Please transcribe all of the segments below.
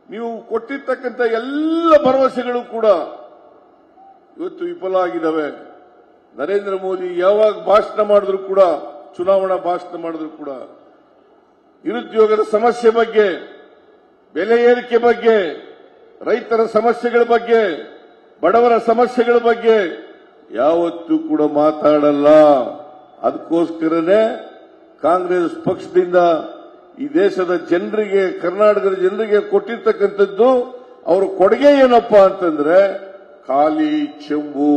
ನೀವು ಕೊಟ್ಟಿರ್ತಕ್ಕಂಥ ಎಲ್ಲ ಭರವಸೆಗಳು ಕೂಡ ಇವತ್ತು ವಿಫಲ ಆಗಿದ್ದಾವೆ. ನರೇಂದ್ರ ಮೋದಿ ಯಾವಾಗ ಭಾಷಣ ಮಾಡಿದ್ರು ಕೂಡ, ಚುನಾವಣಾ ಭಾಷಣ ಮಾಡಿದ್ರು ಕೂಡ ನಿರುದ್ಯೋಗದ ಸಮಸ್ಯೆ ಬಗ್ಗೆ, ಬೆಲೆ ಏರಿಕೆ ಬಗ್ಗೆ, ರೈತರ ಸಮಸ್ಯೆಗಳ ಬಗ್ಗೆ, ಬಡವರ ಸಮಸ್ಯೆಗಳ ಬಗ್ಗೆ ಯಾವತ್ತೂ ಕೂಡ ಮಾತಾಡಲ್ಲ. ಅದಕ್ಕೋಸ್ಕರನೇ ಕಾಂಗ್ರೆಸ್ ಪಕ್ಷದಿಂದ ಈ ದೇಶದ ಜನರಿಗೆ, ಕರ್ನಾಟಕದ ಜನರಿಗೆ ಕೊಟ್ಟಿರ್ತಕ್ಕಂಥದ್ದು ಅವರ ಕೊಡುಗೆ ಏನಪ್ಪಾ ಅಂತಂದ್ರೆ ಖಾಲಿ ಚೆಂಬು.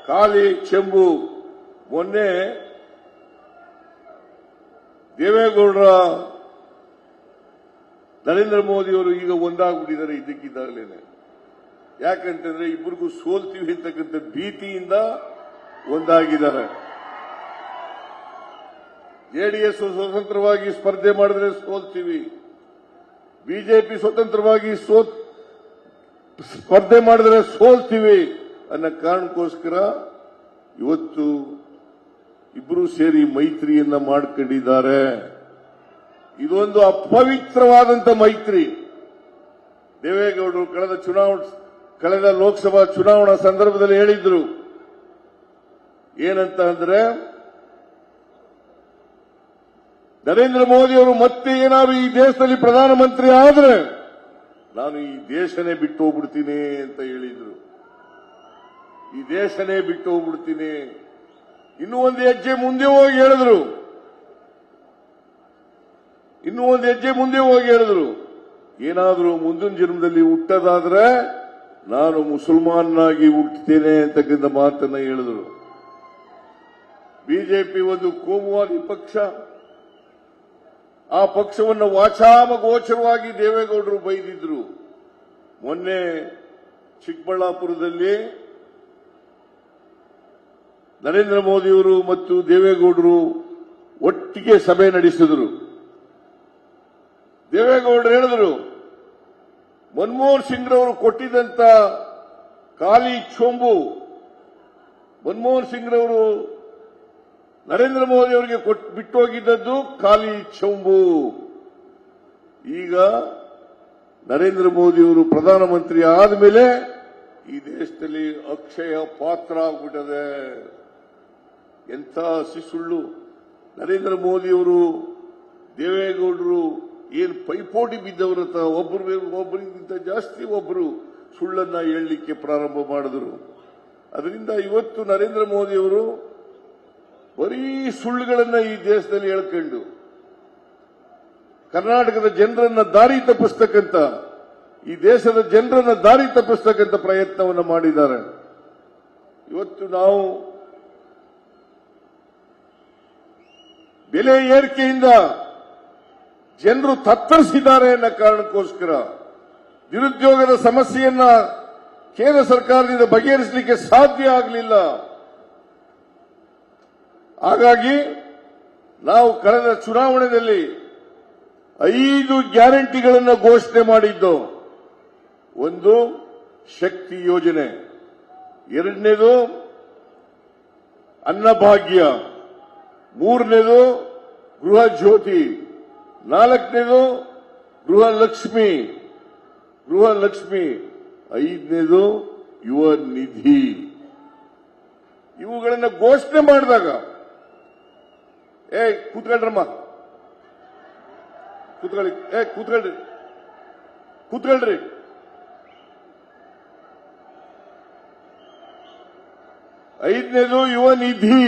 ಖಾಲಿ ಚೆಂಬು. ಮೊನ್ನೆ ದೇವೇಗೌಡರ ನರೇಂದ್ರ ಮೋದಿಯವರು ಈಗ ಒಂದಾಗ್ಬಿಟ್ಟಿದ್ದಾರೆ ಇದ್ದಕ್ಕಿದ್ದಾಗಲೇನೆ. ಯಾಕಂತಂದ್ರೆ ಇಬ್ಬರಿಗೂ ಸೋಲ್ತೀವಿ ಅಂತಕ್ಕಂಥ ಭೀತಿಯಿಂದ ಒಂದಾಗಿದ್ದಾರೆ. ಜೆಡಿಎಸ್ ಸ್ವತಂತ್ರವಾಗಿ ಸ್ಪರ್ಧೆ ಮಾಡಿದ್ರೆ ಸೋಲ್ತೀವಿ, ಬಿಜೆಪಿ ಸ್ವತಂತ್ರವಾಗಿ ಸ್ಪರ್ಧೆ ಮಾಡಿದ್ರೆ ಸೋಲ್ತೀವಿ ಅನ್ನೋ ಕಾರಣಕ್ಕೋಸ್ಕರ ಇವತ್ತು ಇಬ್ಬರು ಸೇರಿ ಮೈತ್ರಿಯನ್ನ ಮಾಡಿಕೊಂಡಿದ್ದಾರೆ. ಇದೊಂದು ಅಪವಿತ್ರವಾದಂತ ಮೈತ್ರಿ. ದೇವೇಗೌಡರು ಕಳೆದ ಲೋಕಸಭಾ ಚುನಾವಣಾ ಸಂದರ್ಭದಲ್ಲಿ ಹೇಳಿದ್ರು ಏನಂತ ಅಂದ್ರೆ, ನರೇಂದ್ರ ಮೋದಿ ಅವರು ಮತ್ತೆ ಏನಾದ್ರು ಈ ದೇಶದಲ್ಲಿ ಪ್ರಧಾನಮಂತ್ರಿ ಆದ್ರೆ ನಾನು ಈ ದೇಶನೇ ಬಿಟ್ಟು ಹೋಗ್ಬಿಡ್ತೀನಿ ಅಂತ ಹೇಳಿದ್ರು. ಈ ದೇಶನೇ ಬಿಟ್ಟು ಹೋಗ್ಬಿಡ್ತೀನಿ. ಇನ್ನೂ ಒಂದು ಹೆಜ್ಜೆ ಮುಂದೆ ಹೋಗಿ ಹೇಳಿದ್ರು. ಏನಾದರೂ ಮುಂದಿನ ಜನ್ಮದಲ್ಲಿ ಹುಟ್ಟದಾದ್ರೆ ನಾನು ಮುಸಲ್ಮಾನಾಗಿ ಹುಟ್ಟುತ್ತೇನೆ ಅಂತಕ್ಕಂಥ ಮಾತನ್ನ ಹೇಳಿದ್ರು. ಬಿಜೆಪಿ ಒಂದು ಕೋಮುವಾದಿ ಪಕ್ಷ. ಆ ಪಕ್ಷವನ್ನು ವಾಚಾಮಗೋಚರವಾಗಿ ದೇವೇಗೌಡರು ಬೈದಿದ್ರು. ಮೊನ್ನೆ ಚಿಕ್ಕಬಳ್ಳಾಪುರದಲ್ಲಿ ನರೇಂದ್ರ ಮೋದಿಯವರು ಮತ್ತು ದೇವೇಗೌಡರು ಒಟ್ಟಿಗೆ ಸಭೆ ನಡೆಸಿದರು. ದೇವೇಗೌಡರು ಹೇಳಿದರು, ಮನಮೋಹನ್ ಸಿಂಗ್ ರವರು ಕೊಟ್ಟಿದ್ದಂತ ಖಾಲಿ ಚೊಂಬು, ಮನಮೋಹನ್ ಸಿಂಗ್ ರವರು ನರೇಂದ್ರ ಮೋದಿ ಅವರಿಗೆ ಬಿಟ್ಟೋಗಿದ್ದದ್ದು ಖಾಲಿ ಚೊಂಬು. ಈಗ ನರೇಂದ್ರ ಮೋದಿಯವರು ಪ್ರಧಾನಮಂತ್ರಿ ಆದಮೇಲೆ ಈ ದೇಶದಲ್ಲಿ ಅಕ್ಷಯ ಪಾತ್ರ ಆಗ್ಬಿಟ್ಟದೆ. ಎಂಥ ಸುಳ್ಳು. ನರೇಂದ್ರ ಮೋದಿಯವರು ದೇವೇಗೌಡರು ಏನು ಪೈಪೋಟಿ ಬಿದ್ದವರತ್ತ ಒಬ್ಬರಿಗಿಂತ ಜಾಸ್ತಿ ಒಬ್ಬರು ಸುಳ್ಳನ್ನ ಹೇಳಲಿಕ್ಕೆ ಪ್ರಾರಂಭ ಮಾಡಿದರು. ಅದರಿಂದ ಇವತ್ತು ನರೇಂದ್ರ ಮೋದಿಯವರು ಬರೀ ಸುಳ್ಳುಗಳನ್ನ ಈ ದೇಶದಲ್ಲಿ ಹೇಳ್ಕೊಂಡು ಕರ್ನಾಟಕದ ಜನರನ್ನ ದಾರಿ ತಪ್ಪಿಸ್ತಕ್ಕಂಥ, ಈ ದೇಶದ ಜನರನ್ನ ದಾರಿ ತಪ್ಪಿಸ್ತಕ್ಕಂಥ ಪ್ರಯತ್ನವನ್ನು ಮಾಡಿದ್ದಾರೆ. ಇವತ್ತು ನಾವು ಬೆಲೆ ಏರಿಕೆಯಿಂದ ಜನರು ತತ್ತರಿಸಿದ್ದಾರೆ ಅನ್ನೋ ಕಾರಣಕ್ಕೋಸ್ಕರ ನಿರುದ್ಯೋಗದ ಸಮಸ್ಯೆಯನ್ನ ಕೇಂದ್ರ ಸರ್ಕಾರದಿಂದ ಬಗೆಹರಿಸಲಿಕ್ಕೆ ಸಾಧ್ಯ ಆಗಲಿಲ್ಲ. ಹಾಗಾಗಿ ನಾವು ಕಳೆದ ಚುನಾವಣೆಯಲ್ಲಿ 5 ಗ್ಯಾರಂಟಿಗಳನ್ನು ಘೋಷಣೆ ಮಾಡಿದ್ದು. ಒಂದು ಶಕ್ತಿ ಯೋಜನೆ, ಎರಡನೇದು ಅನ್ನಭಾಗ್ಯ, ಮೂರನೇದು ಗೃಹ ಜ್ಯೋತಿ, ನಾಲ್ಕನೇದು ಗೃಹಲಕ್ಷ್ಮಿ, ಐದನೇದು ಯುವ ನಿಧಿ. ಇವುಗಳನ್ನು ಘೋಷಣೆ ಮಾಡಿದಾಗ ಕೂತ್ಕೊಳ್ರಮ್ಮ, ಕೂತ್ಕೊಳ್ರಿ. ಐದನೇದು ಯುವ ನಿಧಿ.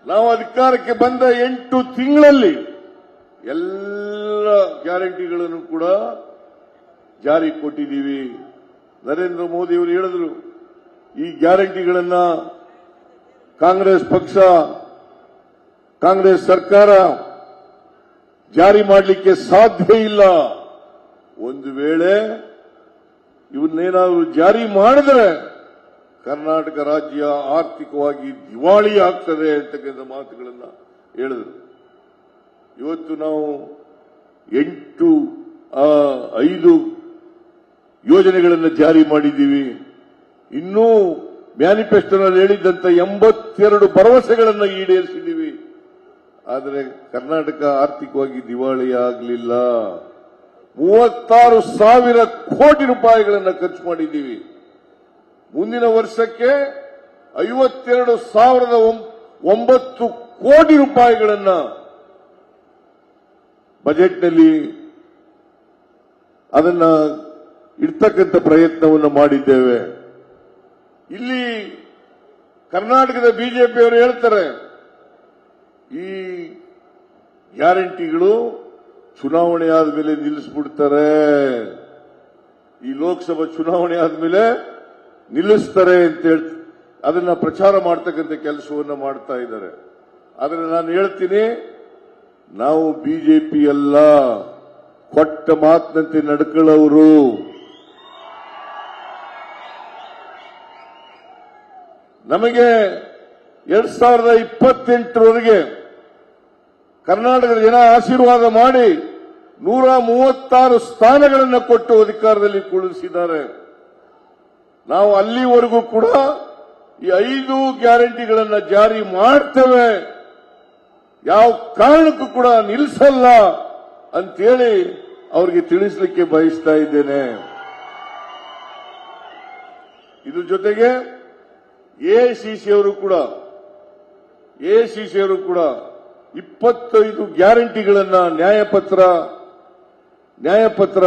ನಾವು ಅಧಿಕಾರಕ್ಕೆ ಬಂದ 8 ತಿಂಗಳಲ್ಲಿ ಎಲ್ಲ ಗ್ಯಾರಂಟಿಗಳನ್ನು ಕೂಡ ಜಾರಿ ಕೊಟ್ಟಿದ್ದೀವಿ. ನರೇಂದ್ರ ಮೋದಿಯವರು ಹೇಳಿದ್ರು, ಈ ಗ್ಯಾರಂಟಿಗಳನ್ನ ಕಾಂಗ್ರೆಸ್ ಪಕ್ಷ, ಕಾಂಗ್ರೆಸ್ ಸರ್ಕಾರ ಜಾರಿ ಮಾಡಲಿಕ್ಕೆ ಸಾಧ್ಯ ಇಲ್ಲ. ಒಂದು ವೇಳೆ ಇವನ್ನೇನಾದರೂ ಜಾರಿ ಮಾಡಿದ್ರೆ ಕರ್ನಾಟಕ ರಾಜ್ಯ ಆರ್ಥಿಕವಾಗಿ ದಿವಾಳಿ ಆಗ್ತದೆ ಅಂತಕ್ಕಂಥ ಮಾತುಗಳನ್ನು ಹೇಳಿದರು. ಇವತ್ತು ನಾವು 5 ಯೋಜನೆಗಳನ್ನು ಜಾರಿ ಮಾಡಿದ್ದೀವಿ. ಇನ್ನೂ ಮ್ಯಾನಿಫೆಸ್ಟೋನಲ್ಲಿ ಹೇಳಿದ್ದಂತ 82 ಭರವಸೆಗಳನ್ನು ಈಡೇರಿಸಿದ್ದೀವಿ. ಆದರೆ ಕರ್ನಾಟಕ ಆರ್ಥಿಕವಾಗಿ ದಿವಾಳಿ ಆಗಲಿಲ್ಲ. 36,000 ಕೋಟಿ ರೂಪಾಯಿಗಳನ್ನು ಖರ್ಚು ಮಾಡಿದ್ದೀವಿ. ಮುಂದಿನ ವರ್ಷಕ್ಕೆ 52,009 ಕೋಟಿ ರೂಪಾಯಿಗಳನ್ನ ಬಜೆಟ್ನಲ್ಲಿ ಅದನ್ನ ಇಡ್ತಕ್ಕಂಥ ಪ್ರಯತ್ನವನ್ನು ಮಾಡಿದ್ದೇವೆ. ಇಲ್ಲಿ ಕರ್ನಾಟಕದ ಬಿಜೆಪಿಯವರು ಹೇಳ್ತಾರೆ ಈ ಗ್ಯಾರಂಟಿಗಳು ಚುನಾವಣೆ ಆದ್ಮೇಲೆ ನಿಲ್ಲಿಸ್ಬಿಡ್ತಾರೆ, ಈ ಲೋಕಸಭಾ ಚುನಾವಣೆ ಆದ್ಮೇಲೆ ನಿಲ್ಲಿಸ್ತಾರೆ ಅಂತ ಹೇಳಿ ಅದನ್ನ ಪ್ರಚಾರ ಮಾಡ್ತಕ್ಕಂಥ ಕೆಲಸವನ್ನು ಮಾಡ್ತಾ ಇದ್ದಾರೆ. ಆದ್ರೆ ನಾನು ಹೇಳ್ತೀನಿ, ನಾವು ಬಿಜೆಪಿ ಅಲ್ಲ, ಕೊಟ್ಟ ಮಾತಿನಂತೆ ನಡ್ಕೊಳ್ಳೋರು. ನಮಗೆ 2028ರವರೆಗೆ ಕರ್ನಾಟಕದ ಜನ ಆಶೀರ್ವಾದ ಮಾಡಿ 136 ಸ್ಥಾನಗಳನ್ನು ಕೊಟ್ಟು ಅಧಿಕಾರದಲ್ಲಿ ಕುಳ್ಳಿಸಿದ್ದಾರೆ. ನಾವು ಅಲ್ಲಿವರೆಗೂ ಕೂಡ ಈ 5 ಗ್ಯಾರಂಟಿಗಳನ್ನು ಜಾರಿ ಮಾಡ್ತೇವೆ, ಯಾವ ಕಾರಣಕ್ಕೂ ಕೂಡ ನಿಲ್ಲಿಸಲ್ಲ ಅಂತೇಳಿ ಅವರಿಗೆ ತಿಳಿಸಲಿಕ್ಕೆ ಬಯಸ್ತಾ ಇದ್ದೇನೆ. ಇದ್ರ ಜೊತೆಗೆ ಎಐಸಿಸಿ ಅವರು ಕೂಡ 25 ಗ್ಯಾರಂಟಿಗಳನ್ನ ನ್ಯಾಯಪತ್ರ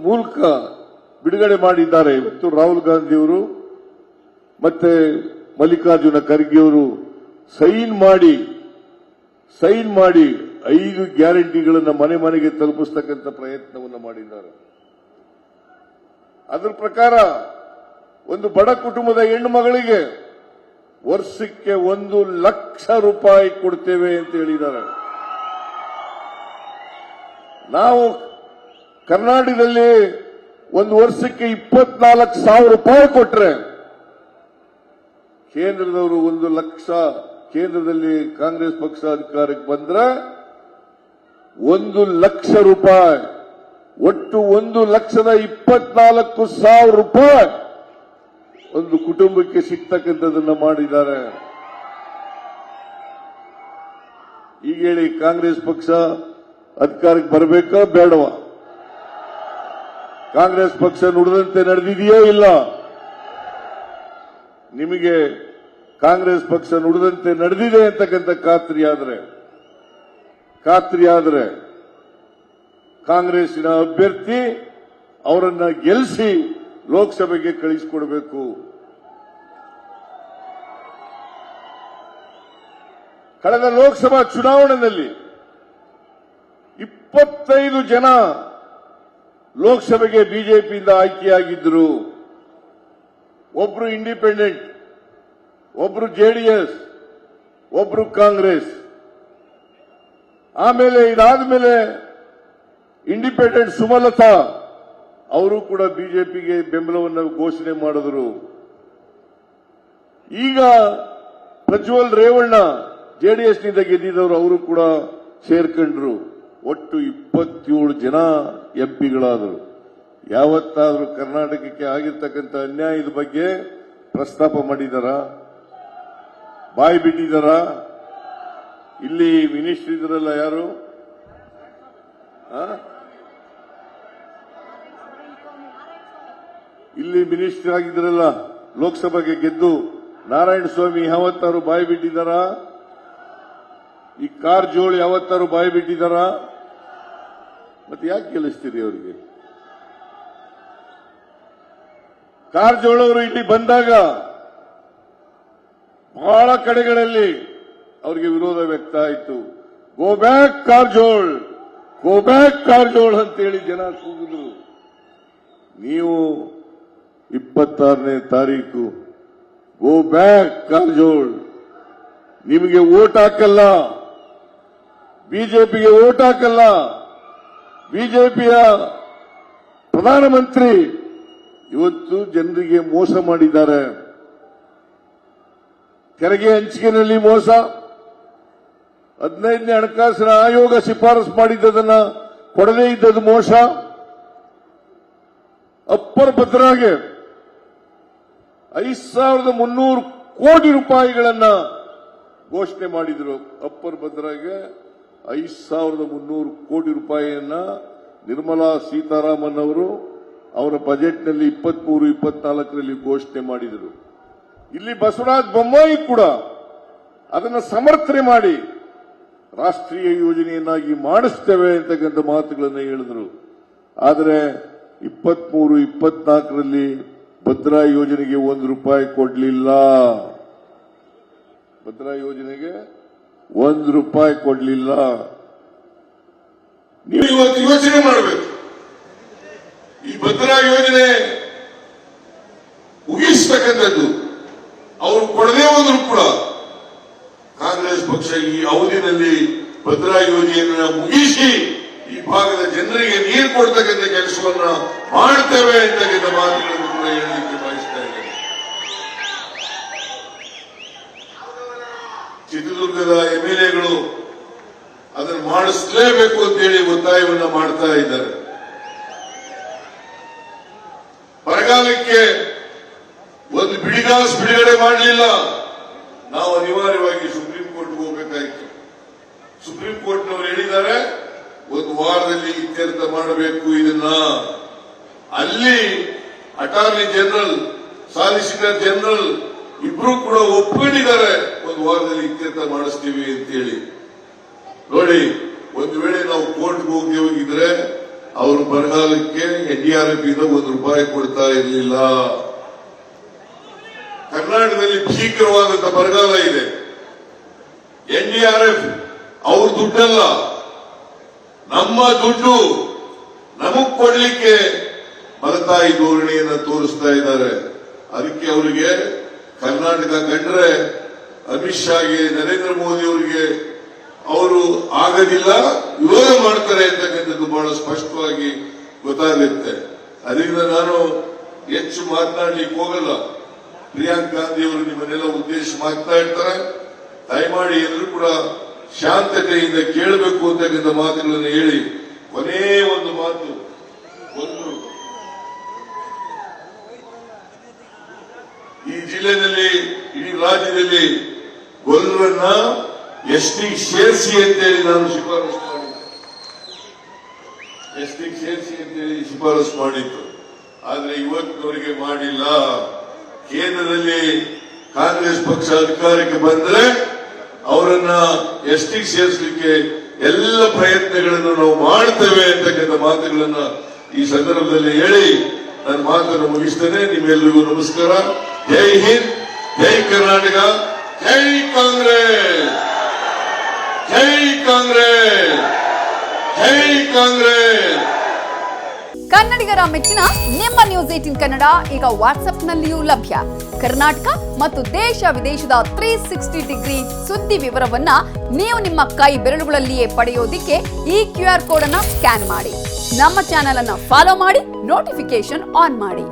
ಮೂಲಕ ಬಿಡುಗಡೆ ಮಾಡಿದ್ದಾರೆ. ಇವತ್ತು ರಾಹುಲ್ ಗಾಂಧಿ ಅವರು ಮತ್ತೆ ಮಲ್ಲಿಕಾರ್ಜುನ ಖರ್ಗೆ ಅವರು ಸೈನ್ ಮಾಡಿ 5 ಗ್ಯಾರಂಟಿಗಳನ್ನು ಮನೆ ಮನೆಗೆ ತಲುಪಿಸತಕ್ಕಂಥ ಪ್ರಯತ್ನವನ್ನು ಮಾಡಿದ್ದಾರೆ. ಅದರ ಪ್ರಕಾರ ಒಂದು ಬಡ ಕುಟುಂಬದ ಹೆಣ್ಣು ಮಗಳಿಗೆ ವರ್ಷಕ್ಕೆ 1 ಲಕ್ಷ ರೂಪಾಯಿ ಕೊಡ್ತೇವೆ ಅಂತ ಹೇಳಿದ್ದಾರೆ. ನಾವು ಕರ್ನಾಟಕದಲ್ಲಿ ಒಂದು ವರ್ಷಕ್ಕೆ 24,000 ರೂಪಾಯಿ ಕೊಟ್ರೆ ಕೇಂದ್ರದವರು 1 ಲಕ್ಷ, ಕೇಂದ್ರದಲ್ಲಿ ಕಾಂಗ್ರೆಸ್ ಪಕ್ಷ ಅಧಿಕಾರಕ್ಕೆ ಬಂದ್ರೆ 1 ಲಕ್ಷ ರೂಪಾಯಿ, ಒಟ್ಟು 1,24,000 ರೂಪಾಯಿ ಒಂದು ಕುಟುಂಬಕ್ಕೆ ಸಿಗ್ತಕ್ಕಂಥದನ್ನ ಮಾಡಿದ್ದಾರೆ. ಈಗ ಹೇಳಿ, ಕಾಂಗ್ರೆಸ್ ಪಕ್ಷ ಅಧಿಕಾರಕ್ಕೆ ಬರಬೇಕಾ ಬೇಡವಾ? ಕಾಂಗ್ರೆಸ್ ಪಕ್ಷ ನುಡಿದಂತೆ ನಡೆದಿದೆಯೋ ಇಲ್ಲ? ನಿಮಗೆ ಕಾಂಗ್ರೆಸ್ ಪಕ್ಷ ನುಡಿದಂತೆ ನಡೆದಿದೆ ಅಂತಕ್ಕಂಥ ಖಾತ್ರಿ ಆದ್ರೆ ಕಾಂಗ್ರೆಸ್ಸಿನ ಅಭ್ಯರ್ಥಿ ಅವರನ್ನ ಗೆಲ್ಲಿಸಿ ಲೋಕಸಭೆಗೆ ಕಳಿಸಿಕೊಡಬೇಕು. ಕಳೆದ ಲೋಕಸಭಾ ಚುನಾವಣೆಯಲ್ಲಿ 25 ಜನ ಲೋಕಸಭೆಗೆ ಬಿಜೆಪಿಯಿಂದ ಆಯ್ಕೆಯಾಗಿದ್ದರು. ಒಬ್ರು ಇಂಡಿಪೆಂಡೆಂಟ್, ಒಬ್ರು ಜೆಡಿಎಸ್, ಒಬ್ರು ಕಾಂಗ್ರೆಸ್. ಆಮೇಲೆ ಇದಾದ್ಮೇಲೆ ಇಂಡಿಪೆಂಡೆಂಟ್ ಸುಮಲತಾ ಅವರು ಕೂಡ ಬಿಜೆಪಿಗೆ ಬೆಂಬಲವನ್ನು ಘೋಷಣೆ ಮಾಡಿದರು. ಈಗ ಪ್ರಜ್ವಲ್ ರೇವಣ್ಣ ಜೆಡಿಎಸ್ನಿಂದ ಗೆದ್ದಿದ್ದವರು, ಅವರು ಕೂಡ ಸೇರ್ಕೊಂಡ್ರು. ಒಟ್ಟು 27 ಜನ ಎಂಪಿಗಳಾದರು. ಯಾವತ್ತಾದರೂ ಕರ್ನಾಟಕಕ್ಕೆ ಆಗಿರ್ತಕ್ಕಂಥ ಅನ್ಯಾಯದ ಬಗ್ಗೆ ಪ್ರಸ್ತಾಪ ಮಾಡಿದಾರ? ಬಾಯಿ ಬಿಟ್ಟಿದಾರ? ಇಲ್ಲಿ ಮಿನಿಸ್ಟರ್ ಇದ್ರಲ್ಲ, ಯಾರು ಇಲ್ಲಿ ಮಿನಿಸ್ಟರ್ ಆಗಿದ್ರಲ್ಲ ಲೋಕಸಭೆಗೆ ಗೆದ್ದು, ನಾರಾಯಣ ಸ್ವಾಮಿ ಯಾವತ್ತಾರು ಬಾಯಿ ಬಿಟ್ಟಿದಾರ? ಈ ಕಾರಜೋಳ ಯಾವತ್ತಾರು ಬಾಯಿ ಬಿಟ್ಟಿದಾರ? ಮತ್ತೆ ಯಾಕೆ ಗೆಲ್ಲಿಸ್ತೀರಿ ಅವರಿಗೆ? ಕಾರಜೋಳ ಅವರು ಇಲ್ಲಿ ಬಂದಾಗ ಬಹಳ ಕಡೆಗಳಲ್ಲಿ ಅವರಿಗೆ ವಿರೋಧ ವ್ಯಕ್ತ ಆಯಿತು. Go back Karjol, go back Karjol ಅಂತೇಳಿ ಜನ ಕೂಗಿದ್ರು. ನೀವು 26ನೇ ತಾರೀಕು ಗೋ ಬ್ಯಾಕ್ ಕಾರಜೋಳ್, ನಿಮಗೆ ವೋಟ್ ಹಾಕಲ್ಲ, ಬಿಜೆಪಿಗೆ ವೋಟ್ ಹಾಕಲ್ಲ. ಬಿಜೆಪಿಯ ಪ್ರಧಾನಮಂತ್ರಿ ಇವತ್ತು ಜನರಿಗೆ ಮೋಸ ಮಾಡಿದ್ದಾರೆ. ತೆರಿಗೆ ಹಂಚಿಕೆಯಲ್ಲಿ ಮೋಸ, 15ನೇ ಹಣಕಾಸಿನ ಆಯೋಗ ಶಿಫಾರಸು ಮಾಡಿದ್ದದನ್ನ ಕೊಡದೇ ಇದ್ದದ್ದು ಮೋಸ. ಅಪ್ಪರ್ ಭದ್ರಾಗೆ 5,300 ಕೋಟಿ ರೂಪಾಯಿಗಳನ್ನ ಘೋಷಣೆ ಮಾಡಿದ್ರು. ಅಪ್ಪರ್ ಭದ್ರಾಗೆ 5,300 ಕೋಟಿ ರೂಪಾಯಿಯನ್ನ ನಿರ್ಮಲಾ ಸೀತಾರಾಮನ್ ಅವರು ಅವರ ಬಜೆಟ್ನಲ್ಲಿ 23-24ರಲ್ಲಿ ಘೋಷಣೆ ಮಾಡಿದರು. ಇಲ್ಲಿ ಬಸವರಾಜ ಬೊಮ್ಮಾಯಿ ಕೂಡ ಅದನ್ನು ಸಮರ್ಥನೆ ಮಾಡಿ ರಾಷ್ಟ್ರೀಯ ಯೋಜನೆಯನ್ನಾಗಿ ಮಾಡಿಸ್ತೇವೆ ಅಂತಕ್ಕಂಥ ಮಾತುಗಳನ್ನು ಹೇಳಿದರು. ಆದರೆ 23-24ರಲ್ಲಿ ಭದ್ರಾ ಯೋಜನೆಗೆ ₹1 ಕೊಡಲಿಲ್ಲ. ಭದ್ರಾ ಯೋಜನೆಗೆ ₹1 ಕೊಡಲಿಲ್ಲ. ನೀವು ಇವತ್ತು ಯೋಚನೆ ಮಾಡಬೇಕು. ಈ ಭದ್ರಾ ಯೋಜನೆ ಮುಗಿಸ್ತಕ್ಕಂಥದ್ದು ಅವರು ಕೊಡದೇ ಹೋದ್ರು ಕೂಡ ಕಾಂಗ್ರೆಸ್ ಪಕ್ಷ ಈ ಅವಧಿಯಲ್ಲಿ ಭದ್ರಾ ಯೋಜನೆಯನ್ನು ಮುಗಿಸಿ ಈ ಭಾಗದ ಜನರಿಗೆ ನೀರು ಕೊಡ್ತಕ್ಕಂಥ ಕೆಲಸವನ್ನ ಮಾಡ್ತೇವೆ ಅಂತಕ್ಕಂಥ ಮಾತುಗಳನ್ನು ಕೂಡ ಹೇಳಲಿಕ್ಕೆ ಬಯಸ್ತಾ ಇದ್ದೇನೆ. ಚಿತ್ರದುರ್ಗದ ಎಂಎಲ್ಎಗಳು ಅದನ್ನು ಮಾಡಿಸಲೇಬೇಕು ಅಂತೇಳಿ ಒತ್ತಾಯವನ್ನ ಮಾಡ್ತಾ ಇದ್ದಾರೆ. ಬರಗಾಲಕ್ಕೆ ಒಂದು ಬಿಡಿಗಾಸ್ ಬಿಡುಗಡೆ ಮಾಡಲಿಲ್ಲ. ನಾವು ಅನಿವಾರ್ಯವಾಗಿ ಸುಪ್ರೀಂ ಕೋರ್ಟ್ಗೆ ಹೋಗಬೇಕಾಯಿತು. ಸುಪ್ರೀಂ ಕೋರ್ಟ್ನವರು ಹೇಳಿದ್ದಾರೆ 1 ವಾರದಲ್ಲಿ ಇತ್ಯರ್ಥ ಮಾಡಬೇಕು ಇದನ್ನ. ಅಲ್ಲಿ ಅಟಾರ್ನಿ ಜನರಲ್, ಸಾಲಿಸಿಟರ್ ಜನರಲ್ ಇಬ್ರು ಕೂಡ ಒಪ್ಕೊಂಡಿದ್ದಾರೆ 1 ವಾರದಲ್ಲಿ ಇತ್ಯರ್ಥ ಮಾಡಿಸ್ತೀವಿ ಅಂತೇಳಿ. ನೋಡಿ, ಒಂದು ವೇಳೆ ನಾವು ಕೋರ್ಟ್ಗೆ ಹೋಗಿದ್ರೆ ಅವರು ಬರಗಾಲಕ್ಕೆ NDRF ಇಂದ ₹1 ಕೊಡ್ತಾ ಇರಲಿಲ್ಲ. ಕರ್ನಾಟಕದಲ್ಲಿ ಭೀಕರವಾದಂತಹ ಬರಗಾಲ ಇದೆ. NDRF ಅವ್ರ ದುಡ್ಡಲ್ಲ, ನಮ್ಮ ದುಡ್ಡು ನಮಗ್ ಕೊಡ್ಲಿಕ್ಕೆ ಮಲತಾಯಿ ಧೋರಣೆಯನ್ನು ತೋರಿಸ್ತಾ ಇದ್ದಾರೆ. ಅದಕ್ಕೆ ಅವರಿಗೆ ಕರ್ನಾಟಕ ಕಂಡ್ರೆ ಅಮಿತ್ ಶಾಗೆ, ನರೇಂದ್ರ ಮೋದಿ ಅವರಿಗೆ ಅವರು ಆಗೋದಿಲ್ಲ, ವಿರೋಧ ಮಾಡ್ತಾರೆ ಅಂತಕ್ಕಂಥದ್ದು ಬಹಳ ಸ್ಪಷ್ಟವಾಗಿ ಗೊತ್ತಾಗುತ್ತೆ. ಅದರಿಂದ ನಾನು ಹೆಚ್ಚು ಮಾತನಾಡ್ಲಿಕ್ಕೆ ಹೋಗಲ್ಲ. ಪ್ರಿಯಾಂಕ್ ಗಾಂಧಿ ಅವರು ನಿಮ್ಮನ್ನೆಲ್ಲ ಉದ್ದೇಶಿಸಿ ಮಾತನಾಡ್ತಾರೆ. ದಯಮಾಡಿ ಎಲ್ಲರೂ ಕೂಡ ಶಾಂತತೆಯಿಂದ ಕೇಳಬೇಕು ಅಂತಕ್ಕಂಥ ಮಾತುಗಳನ್ನು ಹೇಳಿ ಕೊನೇ ಒಂದು ಮಾತು, ಈ ಜಿಲ್ಲೆಯಲ್ಲಿ ಇಡೀ ರಾಜ್ಯದಲ್ಲಿ ಗೊಲ್ಲರನ್ನ ಎಸ್ಟಿಗೆ ಸೇರಿಸಿ ಅಂತೇಳಿ ನಾನು ಶಿಫಾರಸು ಮಾಡಿದ್ದೆ. ಎಸ್ಟಿಗೆ ಸೇರಿಸಿ ಅಂತೇಳಿ ಶಿಫಾರಸು ಮಾಡಿತ್ತು. ಆದ್ರೆ ಇವತ್ತಿನವರೆಗೆ ಮಾಡಿಲ್ಲ. ಕೇಂದ್ರದಲ್ಲಿ ಕಾಂಗ್ರೆಸ್ ಪಕ್ಷ ಅಧಿಕಾರಕ್ಕೆ ಬಂದ್ರೆ ಅವರನ್ನ ಎಸ್ಟಿಗೆ ಸೇರಿಸಲಿಕ್ಕೆ ಎಲ್ಲ ಪ್ರಯತ್ನಗಳನ್ನು ನಾವು ಮಾಡ್ತೇವೆ ಅಂತಕ್ಕಂಥ ಮಾತುಗಳನ್ನ ಈ ಸಂದರ್ಭದಲ್ಲಿ ಹೇಳಿ ನನ್ನ ಮಾತನ್ನು ಮುಗಿಸ್ತೇನೆ. ನಿಮ್ಮೆಲ್ಲರಿಗೂ ನಮಸ್ಕಾರ. ಜೈ ಹಿಂದ್, ಜೈ ಕರ್ನಾಟಕ, ಜೈ ಕಾಂಗ್ರೆಸ್, ಜೈ ಕಾಂಗ್ರೆಸ್, ಜೈ ಕಾಂಗ್ರೆಸ್. ಕನ್ನಡಿಗರ ಮೆಚ್ಚಿನ ನಿಮ್ಮ ನ್ಯೂಸ್ 18 ಕನ್ನಡ ಈಗ ವಾಟ್ಸ್ಆಪ್ನಲ್ಲಿಯೂ ಲಭ್ಯ. ಕರ್ನಾಟಕ ಮತ್ತು ದೇಶ ವಿದೇಶದ 360 ಡಿಗ್ರಿ ಸುದ್ದಿ ವಿವರವನ್ನ ನೀವು ನಿಮ್ಮ ಕೈ ಬೆರಳುಗಳಲ್ಲಿಯೇ ಪಡೆಯೋದಿಕ್ಕೆ ಈ QR ಕೋಡ್ ಅನ್ನ ಸ್ಕ್ಯಾನ್ ಮಾಡಿ. ನಮ್ಮ ಚಾನೆಲ್ ಅನ್ನ ಫಾಲೋ ಮಾಡಿ, ನೋಟಿಫಿಕೇಶನ್ ಆನ್ ಮಾಡಿ.